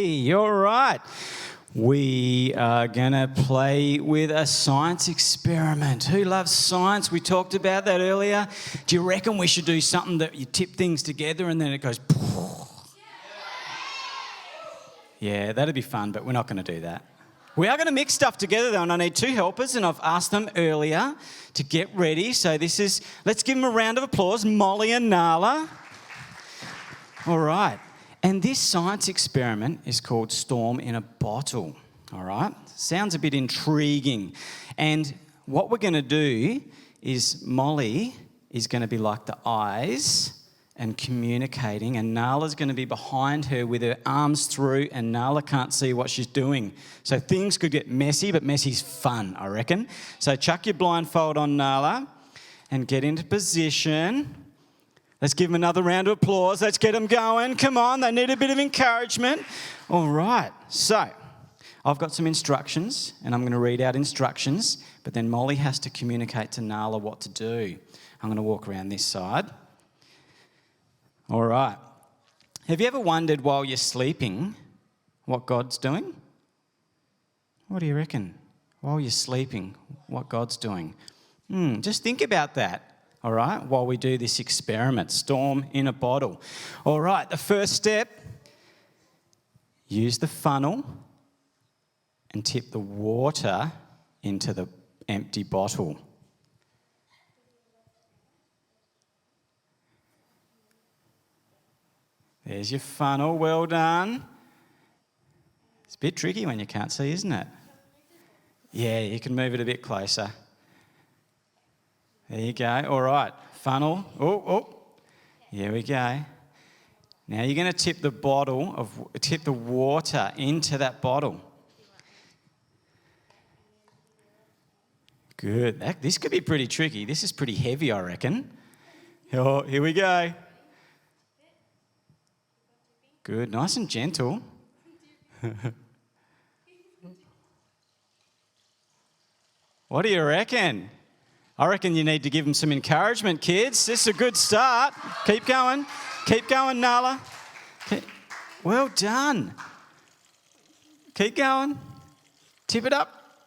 Hey, all right. We are going to play with a science experiment. Who loves science? We talked about that earlier. Do you reckon we should do something that you tip things together and then it goes... Yeah, that'd be fun, but we're not going to do that. We are going to mix stuff together, though, and I need two helpers, and I've asked them earlier to get ready. So let's give them a round of applause, Molly and Nala. All right. And this science experiment is called Storm in a Bottle, all right? Sounds a bit intriguing. And what we're going to do is Molly is going to be like the eyes and communicating, and Nala's going to be behind her with her arms through, and Nala can't see what she's doing. So things could get messy, but messy's fun, I reckon. So chuck your blindfold on, Nala, and get into position. Let's give them another round of applause. Let's get them going. Come on, they need a bit of encouragement. All right, so I've got some instructions, and I'm going to read out instructions, but then Molly has to communicate to Nala what to do. I'm going to walk around this side. All right. Have you ever wondered while you're sleeping what God's doing? What do you reckon? While you're sleeping, what God's doing? Just think about that, all right, while we do this experiment, Storm in a Bottle. All right, the first step, use the funnel and tip the water into the empty bottle. There's your funnel, well done. It's a bit tricky when you can't see, isn't it? Yeah, you can move it a bit closer. There you go, all right, funnel, here we go. Now you're going to tip the water into that bottle. Good, this could be pretty tricky. This is pretty heavy, I reckon. Oh, here we go. Good, nice and gentle. What do you reckon? I reckon you need to give them some encouragement, kids. This is a good start. Keep going, Nala. Well done. Keep going. Tip it up.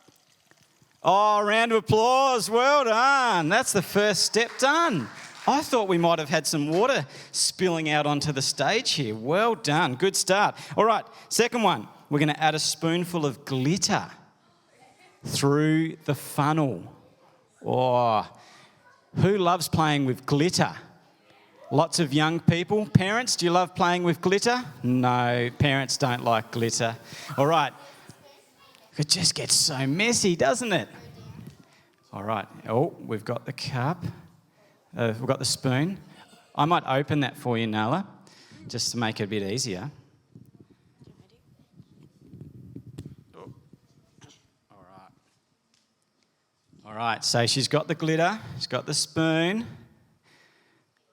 Oh, round of applause. Well done. That's the first step done. I thought we might have had some water spilling out onto the stage here. Well done. Good start. All right, second one. We're going to add a spoonful of glitter through the funnel. Oh, who loves playing with glitter? Lots of young people. Parents, do you love playing with glitter? No, parents don't like glitter. All right. It just gets so messy, doesn't it? All right. Oh, we've got the cup. We've got the spoon. I might open that for you, Nala, just to make it a bit easier. Oh. All right, so she's got the glitter, she's got the spoon.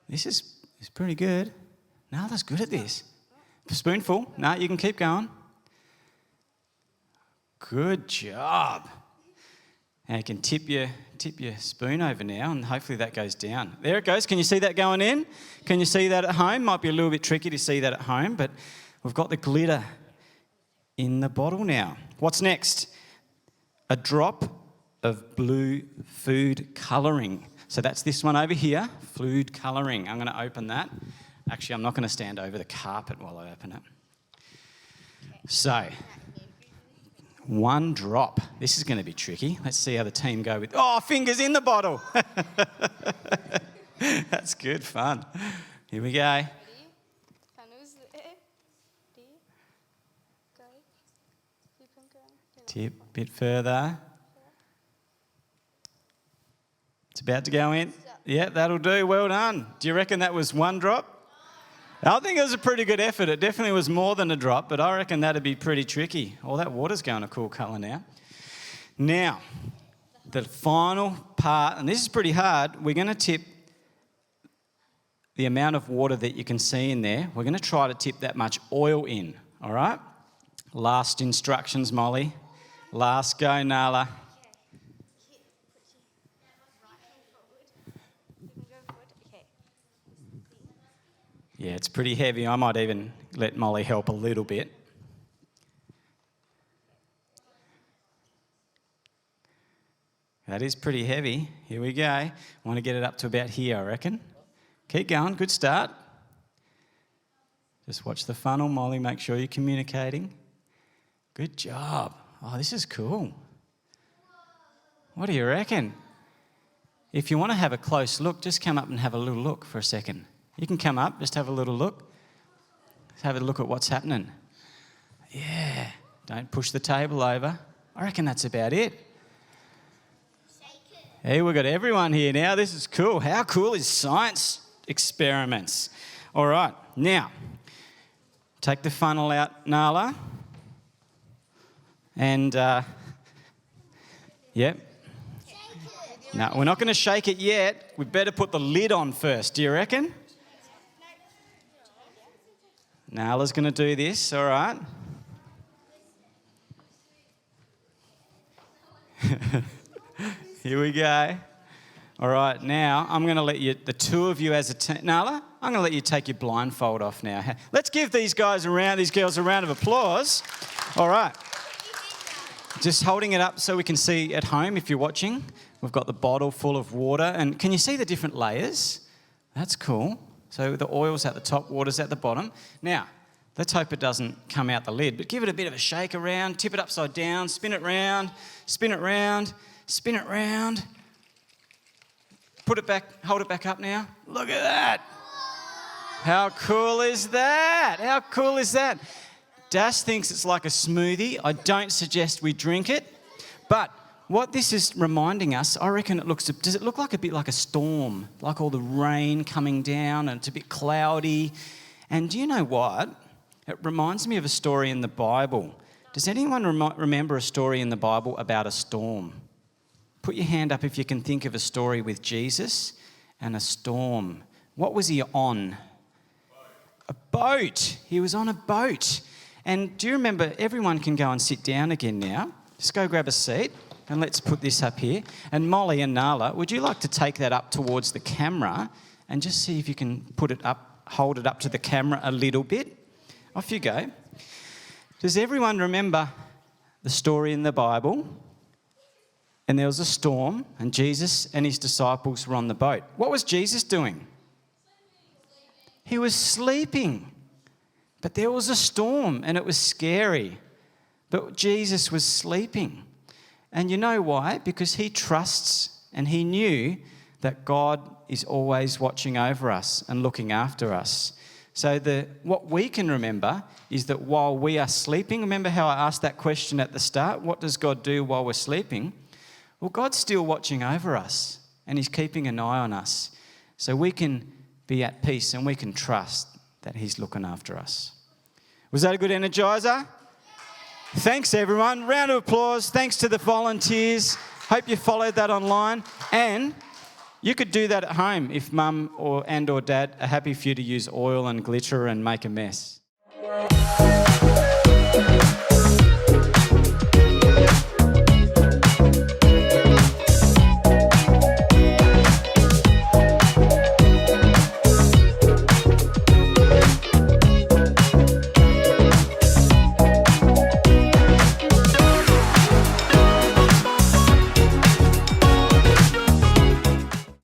This is pretty good. Nala's good at this. Spoonful. No, you can keep going. Good job. Now you can tip your spoon over now, and hopefully that goes down. There it goes. Can you see that going in? Can you see that at home? Might be a little bit tricky to see that at home, but we've got the glitter in the bottle now. What's next? A drop of blue food colouring. So that's this one over here, food colouring. I'm going to open that. Actually, I'm not going to stand over the carpet while I open it. So, one drop. This is going to be tricky. Let's see how the team go with... Oh, fingers in the bottle. That's good fun. Here we go. Tip a bit further. It's about to go in. Yeah, that'll do. Well done. Do you reckon that was one drop? I think it was a pretty good effort. It definitely was more than a drop, but I reckon that'd be pretty tricky. Oh, that water's going a cool colour now. Now, the final part, and this is pretty hard, we're going to tip the amount of water that you can see in there. We're going to try to tip that much oil in, all right? Last instructions, Molly. Last go, Nala. Yeah, it's pretty heavy. I might even let Molly help a little bit. That is pretty heavy. Here we go. I want to get it up to about here, I reckon. Keep going. Good start. Just watch the funnel, Molly. Make sure you're communicating. Good job. Oh, this is cool. What do you reckon? If you want to have a close look, just come up and have a little look for a second. You can come up, just have a little look. Have a look at what's happening. Yeah. Don't push the table over. I reckon that's about it. Hey, we've got everyone here now. This is cool. How cool is science experiments? All right. Now, take the funnel out, Nala. And, yep. No, we're not going to shake it yet. We better put the lid on first. Do you reckon? Nala's going to do this. All right. Here we go. All right, now I'm going to let you, the two of you as a team. Nala, I'm going to let you take your blindfold off now. Let's give these girls a round of applause. All right. Just holding it up so we can see at home if you're watching. We've got the bottle full of water. And can you see the different layers? That's cool. So the oil's at the top, water's at the bottom. Now, let's hope it doesn't come out the lid, but give it a bit of a shake around, tip it upside down, spin it round, spin it round, spin it round. Put it back, hold it back up now. Look at that. How cool is that? How cool is that? Dash thinks it's like a smoothie. I don't suggest we drink it, but what this is reminding us, I reckon does it look like a bit like a storm, like all the rain coming down and it's a bit cloudy? And do you know what? It reminds me of a story in the Bible. Does anyone remember a story in the Bible about a storm? Put your hand up if you can think of a story with Jesus and a storm. What was he on? A boat. He was on a boat. And do you remember, everyone can go and sit down again now. Just go grab a seat and let's put this up here. And Molly and Nala, would you like to take that up towards the camera and just see if you can put it up, hold it up to the camera a little bit? Off you go. Does everyone remember the story in the Bible? And there was a storm and Jesus and his disciples were on the boat. What was Jesus doing? He was sleeping. But there was a storm and it was scary. But Jesus was sleeping. And you know why? Because he trusts and he knew that God is always watching over us and looking after us. So what we can remember is that while we are sleeping, remember how I asked that question at the start? What does God do while we're sleeping? Well, God's still watching over us and he's keeping an eye on us. So we can be at peace and we can trust that he's looking after us. Was that a good energizer? Thanks, everyone. Round of applause. Thanks to the volunteers. Hope you followed that online. And you could do that at home if mum or dad are happy for you to use oil and glitter and make a mess.